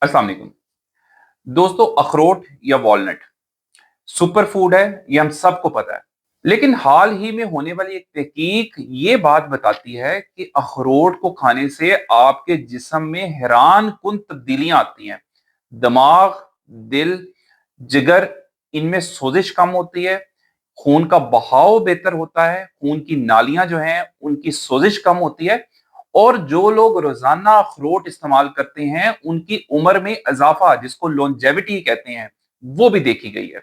अस्सलाम वालेकुम दोस्तों। अखरोट या वॉलनट सुपर फूड है, ये हम सबको पता है। लेकिन हाल ही में होने वाली एक तहकीक ये बात बताती है कि अखरोट को खाने से आपके जिस्म में हैरान कुन तब्दीलियां आती हैं। दिमाग, दिल, जिगर, इनमें सोजिश कम होती है, खून का बहाव बेहतर होता है, खून की नालियां जो हैं उनकी सोजिश कम होती है, और जो लोग रोजाना अखरोट इस्तेमाल करते हैं उनकी उम्र में इजाफा, जिसको लॉन्जेविटी कहते हैं, वो भी देखी गई है।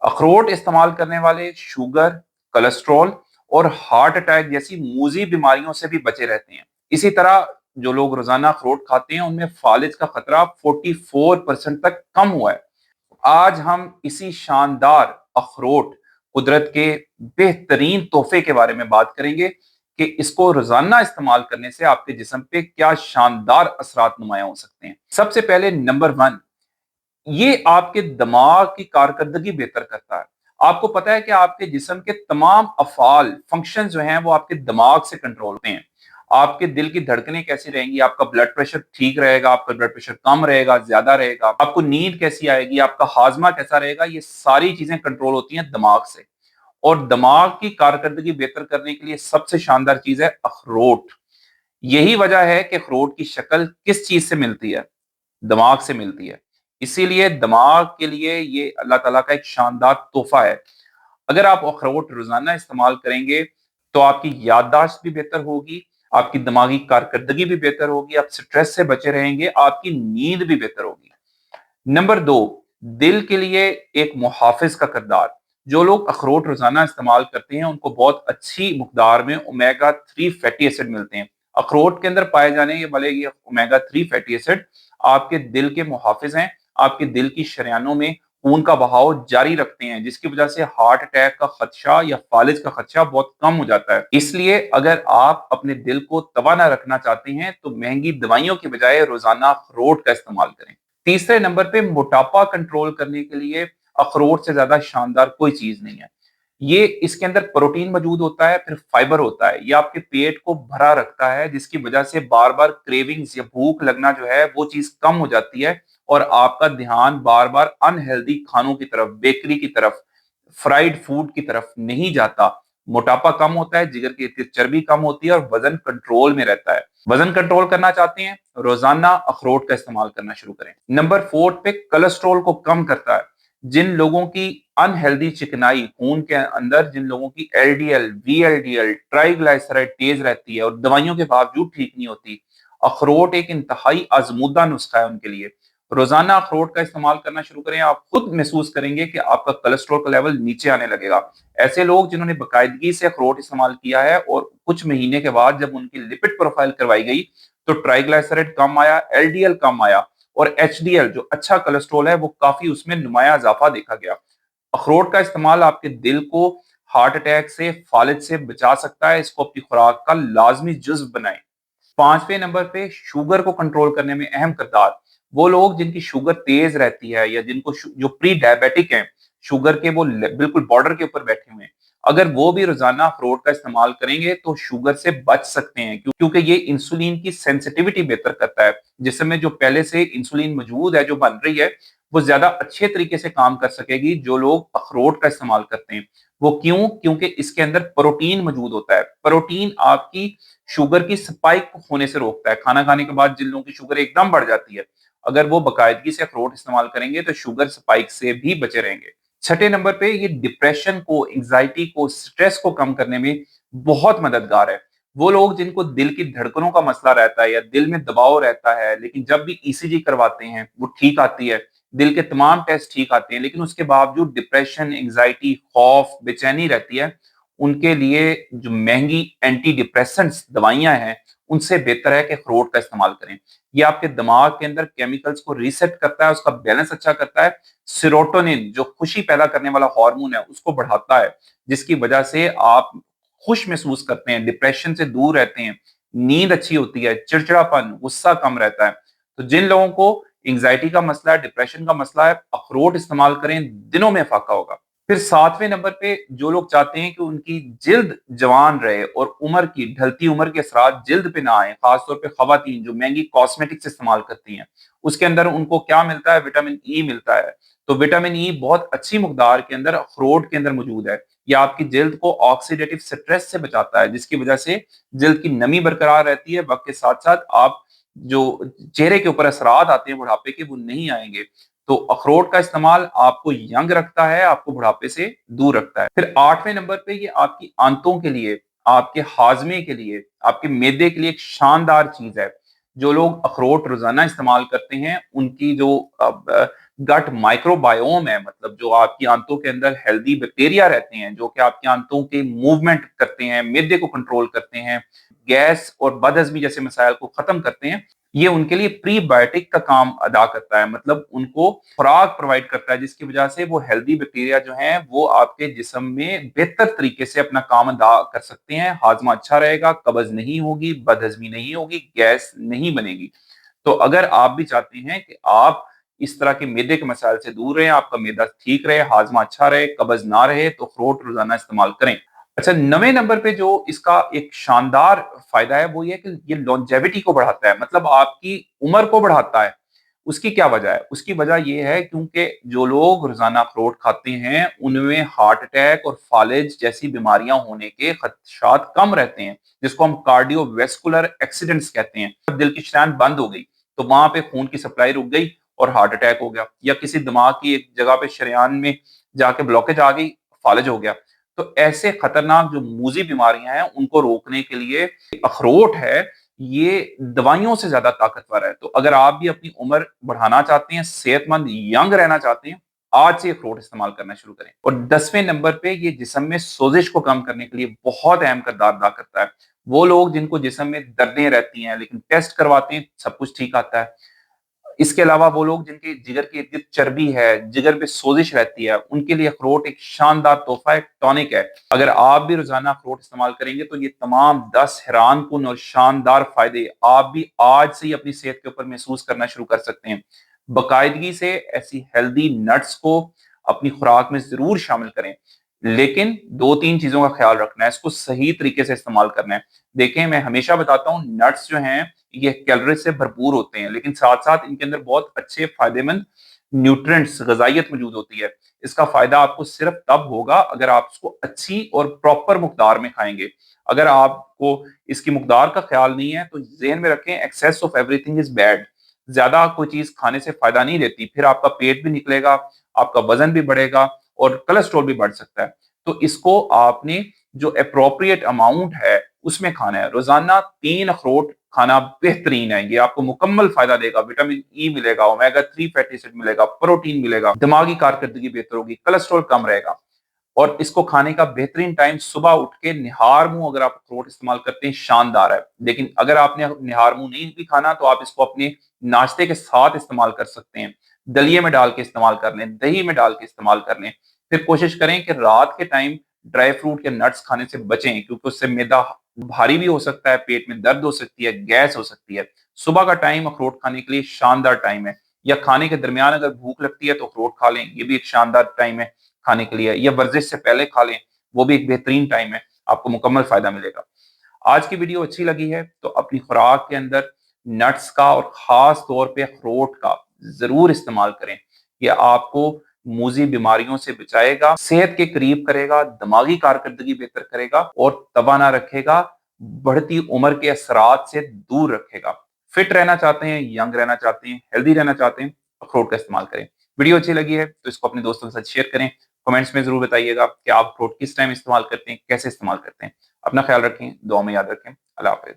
अखरोट इस्तेमाल करने वाले शुगर, कोलेस्ट्रॉल और हार्ट अटैक जैसी मूजी बीमारियों से भी बचे रहते हैं। इसी तरह जो लोग रोजाना अखरोट खाते हैं उनमें फालिज का खतरा 44% तक कम हुआ है। आज हम इसी शानदार अखरोट, कुदरत के बेहतरीन तोहफे के बारे में बात करेंगे कि इसको रोजाना इस्तेमाल करने से आपके जिस्म पे क्या शानदार असरात नुमायां हो सकते हैं। सबसे पहले नंबर वन, ये आपके दिमाग की कारकर्दगी बेहतर करता है। आपको पता है कि आपके जिस्म के तमाम अफाल, फंक्शन जो हैं वो आपके दिमाग से कंट्रोल होते हैं। आपके दिल की धड़कनें कैसी रहेंगी, आपका ब्लड प्रेशर ठीक रहेगा, आपका ब्लड प्रेशर कम रहेगा, ज्यादा रहेगा, आपको नींद कैसी आएगी, आपका हाजमा कैसा रहेगा, ये सारी चीजें कंट्रोल होती हैं दिमाग से। और दिमाग की कारकर्दगी बेहतर करने के लिए सबसे शानदार चीज है अखरोट। यही वजह है कि अखरोट की शक्ल किस चीज से मिलती है, दिमाग से मिलती है। इसीलिए दिमाग के लिए ये अल्लाह ताला का एक शानदार तोहफा है। अगर आप अखरोट रोजाना इस्तेमाल करेंगे तो आपकी याददाश्त भी बेहतर होगी, आपकी दिमागी कारकर्दगी भी बेहतर होगी, आप स्ट्रेस से बचे रहेंगे, आपकी नींद भी बेहतर होगी। नंबर दो, दिल के लिए एक मुहाफिज का किरदार। जो लोग अखरोट रोजाना इस्तेमाल करते हैं उनको बहुत अच्छी मकदार में ओमेगा 3 फैटी एसिड मिलते हैं। अखरोट के अंदर पाए जाने वाले ये ओमेगा 3 फैटी एसिड आपके दिल के मुहाफिज हैं, आपके दिल की शरियानों में खून का बहाव जारी रखते हैं, जिसकी वजह से हार्ट अटैक का खदशा या फालिज का खदशा बहुत कम हो जाता है। इसलिए अगर आप अपने दिल को तवाना रखना चाहते हैं तो महंगी दवाइयों की बजाय रोजाना अखरोट का इस्तेमाल करें। तीसरे नंबर पे, मोटापा कंट्रोल करने के लिए अखरोट से ज्यादा शानदार कोई चीज नहीं है। ये इसके अंदर प्रोटीन मौजूद होता है, फिर फाइबर होता है, ये आपके पेट को भरा रखता है, जिसकी वजह से बार बार क्रेविंग्स या भूख लगना जो है वो चीज कम हो जाती है, और आपका ध्यान बार बार अनहेल्दी खानों की तरफ, बेकरी की तरफ, फ्राइड फूड की तरफ नहीं जाता। मोटापा कम होता है, जिगर की इतनी चर्बी कम होती है, और वजन कंट्रोल में रहता है। वजन कंट्रोल करना चाहते हैं, रोजाना अखरोट का इस्तेमाल करना शुरू करें। नंबर 4 पे, कोलेस्ट्रॉल को कम करता है। जिन लोगों की अनहेल्दी चिकनाई खून के अंदर, जिन लोगों की एलडीएल, वीएलडीएल, ट्राइग्लाइसराइड तेज रहती है और दवाइयों के बावजूद ठीक नहीं होती, अखरोट एक इंतहाई आजमूदा नुस्खा है उनके लिए। रोजाना अखरोट का इस्तेमाल करना शुरू करें, आप खुद महसूस करेंगे कि आपका कोलेस्ट्रॉल का लेवल नीचे आने लगेगा। ऐसे लोग जिन्होंने बाकायदगी से अखरोट इस्तेमाल किया है और कुछ महीने के बाद जब उनकी लिपिड प्रोफाइल करवाई गई तो ट्राइग्लाइसराइड कम आया, एलडीएल कम आया, और एचडीएल जो अच्छा कोलेस्ट्रॉल है वो काफी उसमें नुमाया इजाफा देखा गया। अखरोट का इस्तेमाल आपके दिल को हार्ट अटैक से, फालिज से बचा सकता है। इसको अपनी खुराक का लाजमी जुज्व बनाएं। पांचवें नंबर पे, शुगर को कंट्रोल करने में अहम किरदार। वो लोग जिनकी शुगर तेज रहती है या जिनको जो प्री डायबिटिक हैं, शुगर के वो बिल्कुल बॉर्डर के ऊपर बैठे हुए हैं, अगर वो भी रोजाना अखरोट का इस्तेमाल करेंगे तो शुगर से बच सकते हैं, क्योंकि ये इंसुलिन की सेंसिटिविटी बेहतर करता है। जिसमें जो पहले से इंसुलिन मौजूद है, जो बन रही है, वो ज्यादा अच्छे तरीके से काम कर सकेगी जो लोग अखरोट का इस्तेमाल करते हैं। वो क्यों? क्योंकि इसके अंदर प्रोटीन मौजूद होता है। प्रोटीन आपकी शुगर की स्पाइक होने से रोकता है। खाना खाने के बाद जिन लोगों की शुगर एकदम बढ़ जाती है, अगर वो बाकायदगी से अखरोट इस्तेमाल करेंगे तो शुगर स्पाइक से भी बचे रहेंगे। छठे नंबर पे, ये डिप्रेशन को, एंजाइटी को, स्ट्रेस को कम करने में बहुत मददगार है। वो लोग जिनको दिल की धड़कनों का मसला रहता है या दिल में दबाव रहता है, लेकिन जब भी ईसीजी करवाते हैं वो ठीक आती है, दिल के तमाम टेस्ट ठीक आते हैं, लेकिन उसके बावजूद डिप्रेशन, एंजाइटी, खौफ, बेचैनी रहती है, उनके लिए जो महंगी एंटी डिप्रेसेंट्स दवाइयां हैं उनसे बेहतर है कि अखरोट का इस्तेमाल करें। ये आपके दिमाग के अंदर केमिकल्स को रीसेट करता है, उसका बैलेंस अच्छा करता है। सेरोटोनिन जो खुशी पैदा करने वाला हार्मोन है उसको बढ़ाता है, जिसकी वजह से आप खुश महसूस करते हैं, डिप्रेशन से दूर रहते हैं, नींद अच्छी होती है, चिड़चिड़ापन, गुस्सा कम रहता है। तो जिन लोगों को एंजाइटी का मसला है, डिप्रेशन का मसला है, अखरोट इस्तेमाल करें, दिनों में फाका होगा। फिर 7वें नंबर पे जो लोग चाहते हैं कि उनकी जिल्द जवान रहे और उम्र की ढलती उम्र के असरात जिल्द पे ना आए, खासतौर पे खवातीन जो महंगी कॉस्मेटिक्स इस्तेमाल करती हैं, उसके अंदर उनको क्या मिलता है? विटामिन ई मिलता है। तो विटामिन ई बहुत अच्छी मकदार के अंदर अखरोट के अंदर मौजूद है। ये आपकी जिल्द को ऑक्सीडेटिव स्ट्रेस से बचाता है, जिसकी वजह से जिल्द की नमी बरकरार रहती है। वक्त के साथ साथ आप जो चेहरे के ऊपर असरात आते हैं बुढ़ापे के, वो नहीं आएंगे। तो अखरोट का इस्तेमाल आपको यंग रखता है, आपको बुढ़ापे से दूर रखता है। फिर 8वें नंबर पे ये आपकी आंतों के लिए, आपके हाजमे के लिए, आपके मैदे के लिए एक शानदार चीज है। जो लोग अखरोट रोजाना इस्तेमाल करते हैं, उनकी जो गट माइक्रोबायोम है, मतलब जो आपकी आंतों के अंदर हेल्दी बैक्टीरिया रहते हैं, जो कि आपकी आंतों के मूवमेंट करते हैं, मैदे को कंट्रोल करते हैं, गैस और बदहजमी जैसे मसाइल को खत्म करते हैं, ये उनके लिए प्रीबायोटिक का काम अदा करता है। मतलब उनको खुराक प्रोवाइड करता है, जिसकी वजह से वो हेल्दी बैक्टीरिया जो हैं वो आपके जिस्म में बेहतर तरीके से अपना काम अदा कर सकते हैं। हाजमा अच्छा रहेगा, कब्ज नहीं होगी, बदहजमी नहीं होगी, गैस नहीं बनेगी। तो अगर आप भी चाहते हैं कि आप इस तरह के मैदे के मसाइल से दूर रहें, आपका मैदा ठीक रहे, हाजमा अच्छा रहे, कब्ज ना रहे, तो अखरोट रोजाना इस्तेमाल करें। अच्छा, 9वें नंबर पे जो इसका एक शानदार फायदा है वो ये है कि ये लॉन्जेविटी को बढ़ाता है, मतलब आपकी उम्र को बढ़ाता है। उसकी क्या वजह है? उसकी वजह ये है क्योंकि जो लोग रोजाना अखरोट खाते हैं उनमें हार्ट अटैक और फालिज जैसी बीमारियां होने के खदशात कम रहते हैं, जिसको हम कार्डियोवेस्कुलर एक्सीडेंट्स कहते हैं। जब दिल की शरेयान बंद हो गई तो वहां पे खून की सप्लाई रुक गई और हार्ट अटैक हो गया, या किसी दिमाग की एक जगह पे शरेयान में जाके ब्लॉकेज आ गई, फालिज हो गया। तो ऐसे खतरनाक जो मूजी बीमारियां हैं उनको रोकने के लिए अखरोट है, ये दवाइयों से ज्यादा ताकतवर है। तो अगर आप भी अपनी उम्र बढ़ाना चाहते हैं, सेहतमंद यंग रहना चाहते हैं, आज से अखरोट इस्तेमाल करना शुरू करें। और 10वें नंबर पे ये जिस्म में सोजिश को कम करने के लिए बहुत अहम किरदार अदा करता है। वो लोग जिनको जिस्म में दर्दें रहती हैं लेकिन टेस्ट करवाते हैं सब कुछ ठीक आता है। इसके अलावा वो लोग जिनके जिगर के इर्द गिर्द चर्बी है, जिगर पे सोजिश रहती है, उनके लिए अखरोट एक शानदार तोहफा है, टॉनिक है। अगर आप भी रोजाना अखरोट इस्तेमाल करेंगे तो ये तमाम 10 हैरानकुन और शानदार फायदे आप भी आज से ही अपनी सेहत के ऊपर महसूस करना शुरू कर सकते हैं। बाकायदगी से ऐसी हेल्दी नट्स को अपनी खुराक में जरूर शामिल करें, लेकिन 2-3 चीजों का ख्याल रखना है, इसको सही तरीके से इस्तेमाल करना है। देखें, मैं हमेशा बताता हूँ नट्स जो हैं ये कैलोरी से भरपूर होते हैं, लेकिन साथ साथ इनके अंदर बहुत अच्छे फायदेमंद न्यूट्रिएंट्स, ग़िज़ाइयत मौजूद होती है। इसका फायदा आपको सिर्फ तब होगा अगर आप इसको अच्छी और प्रॉपर मुकदार में खाएंगे। अगर आपको इसकी मुकदार का ख्याल नहीं है तो ज़हन में रखें, excess of everything is bad. ज्यादा कोई चीज खाने से फायदा नहीं देती, फिर आपका पेट भी निकलेगा, आपका वजन भी बढ़ेगा और कोलेस्ट्रॉल भी बढ़ सकता है। तो इसको आपने जो अप्रोप्रिएट अमाउंट है उसमें खाना है। रोजाना 3 अखरोट खाना बेहतरीन है, ये आपको मुकम्मल फायदा देगा। विटामिन ई मिलेगा, ओमेगा 3 फैटी एसिड मिलेगा, प्रोटीन मिलेगा, दिमागी कारकर्दगी बेहतर होगी, कोलेस्ट्रॉल कम रहेगा। और इसको खाने का बेहतरीन टाइम सुबह उठ के निहार मुंह अगर आप अखरोट इस्तेमाल करते हैं, शानदार है। लेकिन अगर आपने निहार मुंह नहीं भी खाना तो आप इसको अपने नाश्ते के साथ इस्तेमाल कर सकते हैं, दलिए में डाल के इस्तेमाल कर लें, दही में डाल के इस्तेमाल कर लें। फिर कोशिश करें कि रात के टाइम ड्राई फ्रूट या नट्स खाने से बचें, क्योंकि उससे मैदा भारी भी हो सकता है, पेट में दर्द हो सकती है, गैस हो सकती है। सुबह का टाइम अखरोट खाने के लिए शानदार टाइम है, या खाने के दरमियान अगर भूख लगती है तो अखरोट खा लें, ये भी एक शानदार टाइम है खाने के लिए, या वर्जिश से पहले खा लें, वो भी एक बेहतरीन टाइम है, आपको मुकम्मल फायदा मिलेगा। आज की वीडियो अच्छी लगी है तो अपनी खुराक के अंदर नट्स का और खास तौर पे अखरोट का जरूर इस्तेमाल करें। ये आपको मूजी बीमारियों से बचाएगा, सेहत के करीब करेगा, दिमागी कारकर्दगी बेहतर करेगा और तवाना रखेगा, बढ़ती उम्र के असरात से दूर रखेगा। फिट रहना चाहते हैं, यंग रहना चाहते हैं, हेल्दी रहना चाहते हैं, अखरोट का इस्तेमाल करें। वीडियो अच्छी लगी है तो इसको अपने दोस्तों के साथ शेयर करें। कमेंट्स में जरूर बताइएगा कि आप अखरोट किस टाइम इस्तेमाल करते हैं, कैसे इस्तेमाल करते हैं। अपना ख्याल रखें, दुआ में याद रखें। अल्लाह हाफिज।